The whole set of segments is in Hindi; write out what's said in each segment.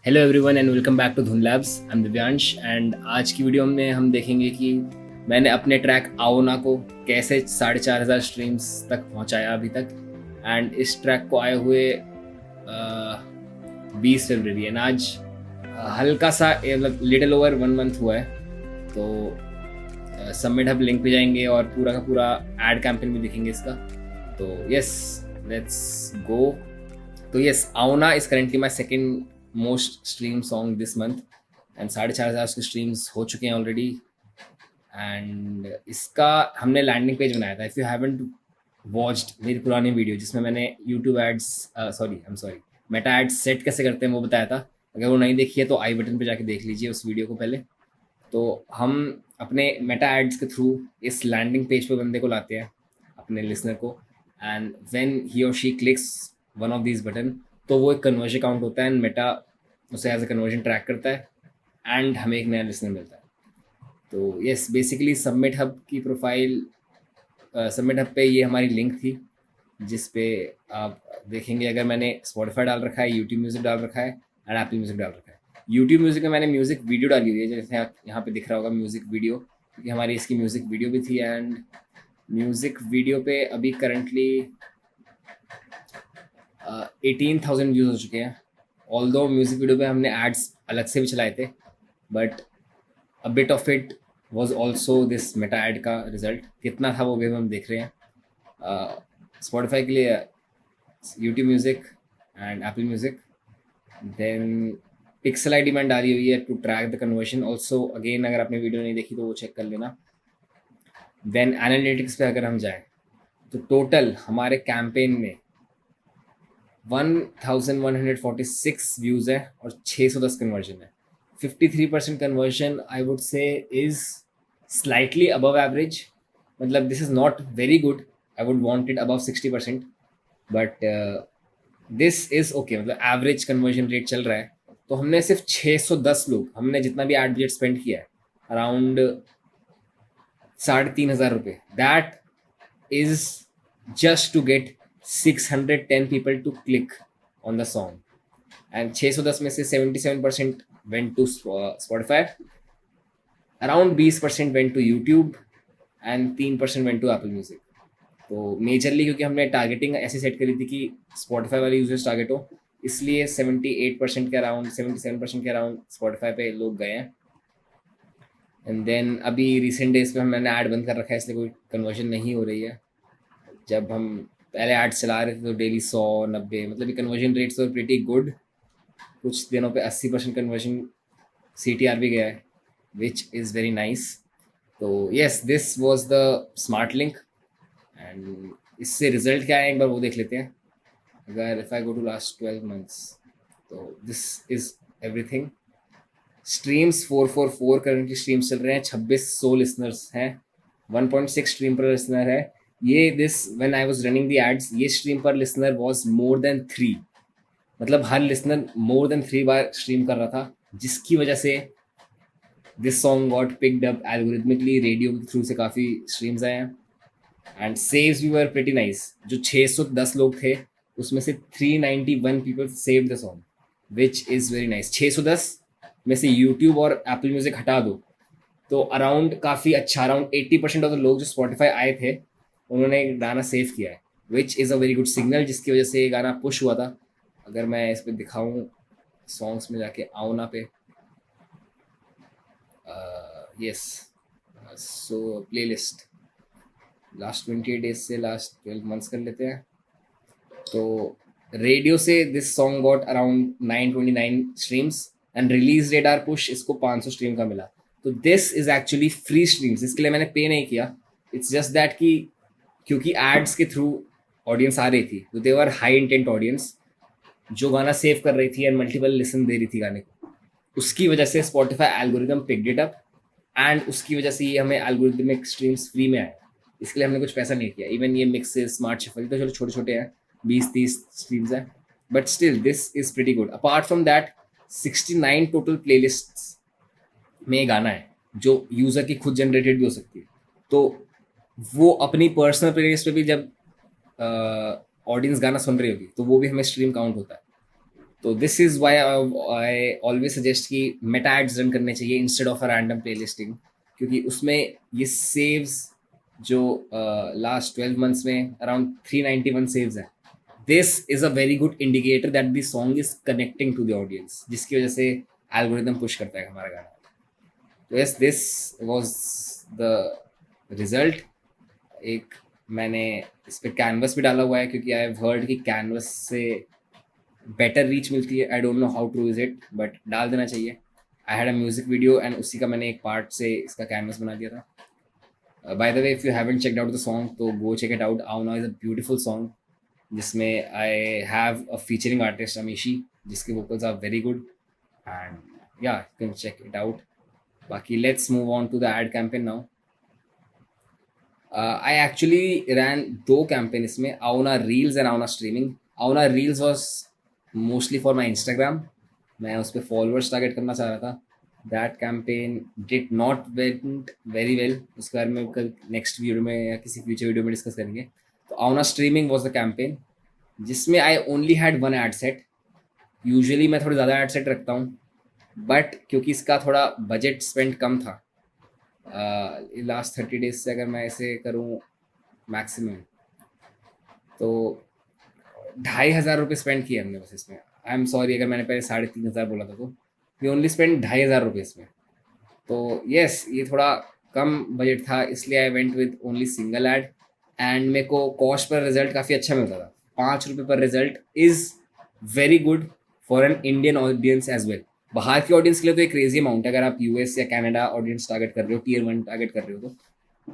Hello everyone and welcome back to Dhun labs. I am Divyansh and आज की वीडियो में हम देखेंगे कि मैंने अपने ट्रैक आओना को कैसे 4,500 स्ट्रीम्स तक पहुंचाया अभी तक। एंड इस ट्रैक को आए हुए 20 फरवरी एंड आज हल्का सा मतलब लिटिल ओवर 1 मंथ हुआ है। तो सबमिट हब लिंक पे जाएंगे और पूरा का पूरा एड कैंपेन भी दिखेंगे इसका। तो यस, लेट्स गो। तो yes, Auna is currently my second most stream song this month and 4,500 उसके स्ट्रीम्स हो चुके हैं ऑलरेडी। एंड इसका हमने लैंडिंग पेज बनाया था। इफ़ यू हैवंट वॉच्ड मेरी पुरानी वीडियो जिसमें मैंने YouTube ads sorry Meta ads set कैसे करते हैं वो बताया था। अगर वो नहीं देखी है तो आई बटन पे जाके देख लीजिए उस वीडियो को पहले। तो हम अपने मेटा एड्स के थ्रू इस लैंडिंग पेज पे बंदे को लाते हैं, अपने लिसनर को। एंड व्हेन ही और she clicks one of these button तो वो एक कन्वर्जन काउंट होता है एंड मेटा उसे एज ए कन्वर्जन ट्रैक करता है एंड हमें एक नया लिसनर मिलता है। तो यस, बेसिकली सबमिट हब की प्रोफाइल, सबमिट हब पे ये हमारी लिंक थी जिस पे आप देखेंगे अगर मैंने स्पॉटिफाई डाल रखा है, यूट्यूब म्यूज़िक डाल रखा है एंड एप्पल म्यूज़िक डाल रखा है। यूट्यूब म्यूज़िक में मैंने म्यूज़िक वीडियो डाली हुई है, जैसे यहाँ पे दिख रहा होगा म्यूज़िक वीडियो, क्योंकि हमारी इसकी म्यूज़िक वीडियो भी थी। एंड म्यूज़िक वीडियो पे अभी करंटली 18,000 व्यूज़ हो चुके हैं। ऑल्दो म्यूज़िक वीडियो पे हमने एड्स अलग से भी चलाए थे, but a bit of it was also this Meta ad का रिजल्ट। कितना था वो भी हम देख रहे हैं। स्पॉटिफाई के लिए YouTube music and Apple music, then pixel ID डी मैंने डाली हुई है to track the conversion also. Again अगर आपने वीडियो नहीं देखी तो वो चेक कर लेना। देन एनालिटिक्स पे अगर हम जाएँ तो टोटल हमारे कैंपेन में 1146 व्यूज़ है और 610 कन्वर्जन है। 53% conversion I would say is slightly above average. मतलब this is not very good, I would want it above 60%, but this is okay. मतलब एवरेज कन्वर्जन रेट चल रहा है। तो हमने सिर्फ 610 लोग, हमने जितना भी एड बजट स्पेंड किया है अराउंड 3,500 रुपये, that is just to get 610 people to click on the song. And 610 में से 77% went to Spotify, around 20% went to YouTube and 3% went to Apple Music. तो मेजरली क्योंकि हमने टारगेटिंग ऐसे सेट करी थी कि Spotify वाले यूजर्स टारगेट हो, इसलिए 78% के अराउंड 77% के अराउंड Spotify पे लोग गए हैं। एंड देन अभी रिसेंट डेज पे हमने ऐड बंद कर रखा है, इसलिए कोई कन्वर्जन नहीं हो रही है। जब हम पहले एड्स चला रहे थे तो डेली 100-90, मतलब conversion rates were pretty good. कुछ दिनों पे 80% कन्वर्जन CTR भी गया है, विच इज़ वेरी नाइस। तो yes, this was the smart link and इससे रिजल्ट क्या है एक बार वो देख लेते हैं। अगर if I go to last 12 months तो this is everything. Streams 444 currently streams चल रहे हैं, 2600 लिसनर्स हैं, 1.6 स्ट्रीम पर लिसनर है। ये this when I was running the ads ये stream per listener was more than 3, मतलब हर लिसनर मोर देन 3 बार स्ट्रीम कर रहा था, जिसकी वजह से this song got picked up algorithmically. Radio के थ्रू से काफ़ी स्ट्रीम्स आए हैं and saves we were pretty nice. जो 610 लोग थे उसमें से 391 people save the song, which is very nice. 610 में से यूट्यूब और एप्पल म्यूज़िक हटा दो तो अराउंड काफ़ी अच्छा, अराउंड 80% ऑफ द लोग जो स्पॉटिफाई आए थे उन्होंने गाना सेव किया है, which is a very good signal, जिसकी वजह से ये गाना पुश हुआ था। अगर मैं इस पर दिखाऊँ सॉन्ग्स में जाके आओना पे, yes, so play list last 28 days से लास्ट 12 मंथ्स कर लेते हैं। तो रेडियो से this song got around 929 streams and release radar push इसको 500 स्ट्रीम का मिला। तो this is actually free streams, इसके लिए मैंने पे नहीं किया। इट्स जस्ट दैट कि क्योंकि एड्स के थ्रू ऑडियंस आ रही थी तो दे वर हाई इंटेंट ऑडियंस जो गाना सेव कर रही थी एंड मल्टीपल लिसन दे रही थी गाने को, उसकी वजह से Spotify algorithm picked it up and उसकी वजह से ये हमें एल्गोरिदमिक स्ट्रीम्स फ्री में आए। इसके लिए हमने कुछ पैसा नहीं किया। इवन ये मिक्सेस, स्मार्ट शफल तो चलो छोटे छोटे हैं, 20-30 स्ट्रीम्स हैं, but still this is pretty good. Apart from that 69 total playlists में गाना है जो यूज़र की खुद जनरेटेड भी हो सकती है। तो वो अपनी पर्सनल प्लेलिस्ट पे भी जब ऑडियंस गाना सुन रही होगी तो वो भी हमें स्ट्रीम काउंट होता है। तो this is why I always suggest कि मेटा एड्स रन करने चाहिए instead of a random playlisting, क्योंकि उसमें ये सेव्स जो लास्ट 12 मंथ्स में अराउंड 391 सेव्स हैं, this is a very good indicator that the song is connecting to the audience, जिसकी वजह से एल्गोरिदम पुश करता है हमारा गाना. तो yes, this was the result. एक मैंने इस पर कैनवस भी डाला हुआ है, क्योंकि आई हैव हर्ड कि कैनवस से बेटर रीच मिलती है. I don't know how true is it, but डाल देना चाहिए. I had a music video and उसी का मैंने एक पार्ट से इसका कैनवस बना दिया था. By the way, if you haven't checked out the song तो go check it out. Auna is a beautiful song, जिसमें I have a featuring artist Amishi, जिसके vocals are very good, and yeah you can check it out. बाकी let's move on to the ad campaign now. I actually ran दो कैंपेन इसमें, Auna Reels and Auna Streaming. Auna Reels was mostly for my Instagram. मैं उस पर फॉलोअर्स टारगेट करना चाह रहा था. That campaign did not went very well. उसके बारे में कल नेक्स्ट वीडियो में या किसी फ्यूचर वीडियो में डिस्कस करेंगे. तो Auna Streaming was the campaign, जिसमें I only had one ad set. Usually मैं थोड़ा ज़्यादा एड सेट रखता हूँ, बट क्योंकि इसका थोड़ा बजट स्पेंड कम था, लास्ट 30 डेज से अगर मैं ऐसे करूँ मैक्सिमम, तो 2,500 रुपये स्पेंड किए हमने बस इसमें. आई एम सॉरी अगर मैंने पहले 3,500 बोला था, तो वी ओनली स्पेंड 2,500 रुपये इसमें. तो येस, ये थोड़ा कम बजट था, इसलिए I went with only single ad, and मेरे को कॉस्ट पर रिजल्ट काफ़ी अच्छा मिलता था. 5 रुपये पर result is very good for an Indian audience as well. बाहर की ऑडियंस के लिए तो एक क्रेजी अमाउंट है. अगर आप यूएस या कनाडा ऑडियंस टारगेट कर रहे हो, टियर 1 टारगेट कर रहे हो, तो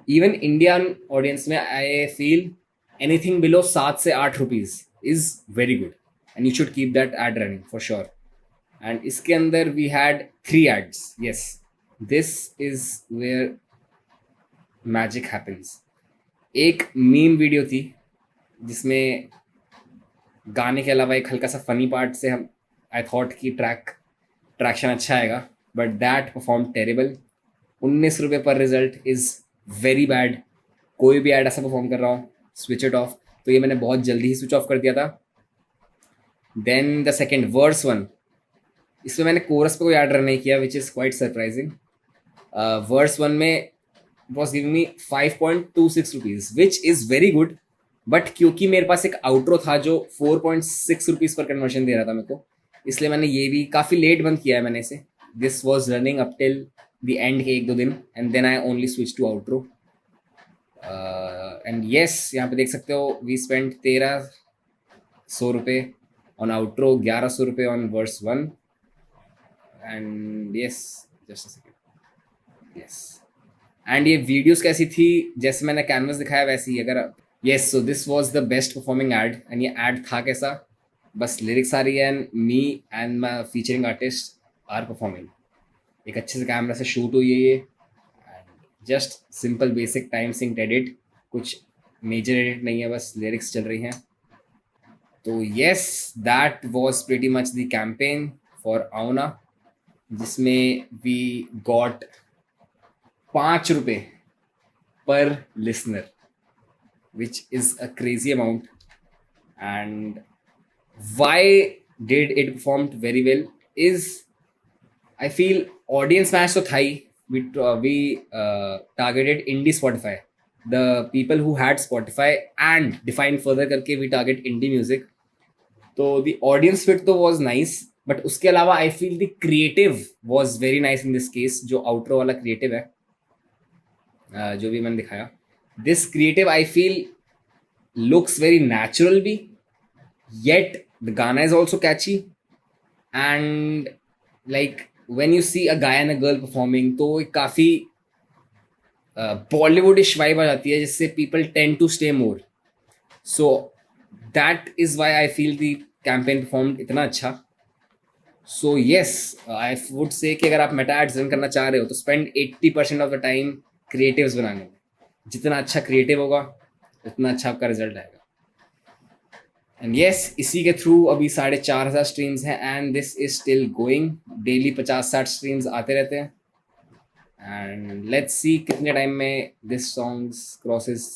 इवन इंडियन ऑडियंस में आई फील एनीथिंग बिलो 7 से 8 rupees is very good, and you should keep that ad running for sure. And इसके अंदर we had 3 ads. Yes, this is where magic happens. एक मीम वीडियो थी, जिसमें गाने के अलावा एक हल्का सा फनी पार्ट से हम आई थॉट कि ट्रैक्शन अच्छा आएगा, बट दैट परफॉर्म टेरेबल. 19 रुपये पर रिजल्ट इज़ वेरी बैड. कोई भी ऐड ऐसा परफॉर्म कर रहा हूँ, स्विच इट ऑफ. तो ये मैंने बहुत जल्दी ही स्विच ऑफ कर दिया था. Then the second verse one, इसमें मैंने कोरस पे कोई ऐड रन नहीं किया, which is quite surprising. Verse one में was giving me 5.26 rupees, which is very good. But क्योंकि मेरे पास एक आउट्रो था जो 4.6 रुपीज़ पर कन्वर्शन दे रहा था मेरे को, इसलिए मैंने ये भी काफ़ी लेट बंद किया है मैंने इसे. This was running up till the end के 1-2 दिन, and then I only switch to outro. And yes, यहाँ पे देख सकते हो वी स्पेंड 1,300 रुपये ऑन आउट्रो, 1,100 रुपये on verse one. And yes, just a second. Yes, and ये वीडियोस कैसी थी, जैसे मैंने कैनवस दिखाया वैसे ही. अगर yes, so this was the best performing ad. And ये एड था कैसा, बस लिरिक्स आ रही है and me and my featuring artist are performing. एक अच्छे से कैमरा से शूट हुई है ये, and just simple basic time sync edit, कुछ मेजर एडिट नहीं है, बस लिरिक्स चल रही हैं. तो yes, that was pretty much the campaign for Auna, जिसमें वी गॉट 5 रुपये per listener, which is a crazy amount. And why did it perform very well is, I feel audience match तो था ही. We targeted indie Spotify, the people who had Spotify, and defined further करके we target indie music. तो the audience fit तो was nice, but उसके अलावा I feel the creative was very nice in this case. जो outro वाला creative है, जो भी मैंने दिखाया, this creative I feel looks very natural भी, yet the Ghana is also catchy. And like when you see a guy and a girl performing, तो एक काफ़ी Bollywoodish vibe आ जाती है, जिससे people tend to stay more. So that is why I feel the campaign performed इतना अच्छा. So yes, I would say कि अगर आप मेटा एड्स रन करना चाह रहे हो, तो spend 80% of the time creatives बनाने में. जितना अच्छा क्रिएटिव होगा, उतना अच्छा आपका रिजल्ट आएगा. एंड येस, इसी के थ्रू अभी 4,500 स्ट्रीम्स हैं, and this is still going. Daily 50-60 streams आते रहते हैं, एंड लेट्स सी कितने टाइम में this songs crosses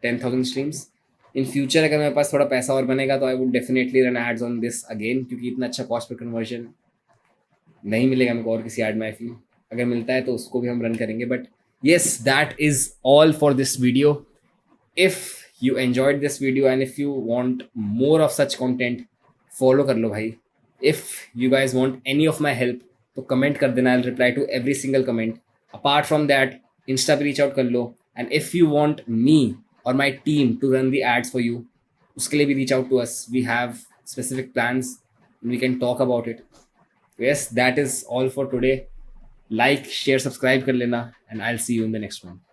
10,000 streams. In future अगर मेरे पास थोड़ा पैसा और बनेगा तो I would definitely run ads on this again, क्योंकि इतना अच्छा कॉस्ट पर कन्वर्जन नहीं मिलेगा मेरे को और किसी एड में। आई फील अगर मिलता है तो उसको भी हम रन करेंगे। But yes, that is all for this video. if you enjoyed this video and if you want more of such content, follow कर लो भाई। if you guys want any of my help तो कमेंट कर देना, I'll reply to every single comment। apart from that, Insta पे रीच आउट कर लो। and if you want me or my team to run the ads for you, उसके लिए भी reach out to us, we have specific plans and we can talk about it। yes, that is all for today। like, share, subscribe कर लेना and I'll see you in the next one।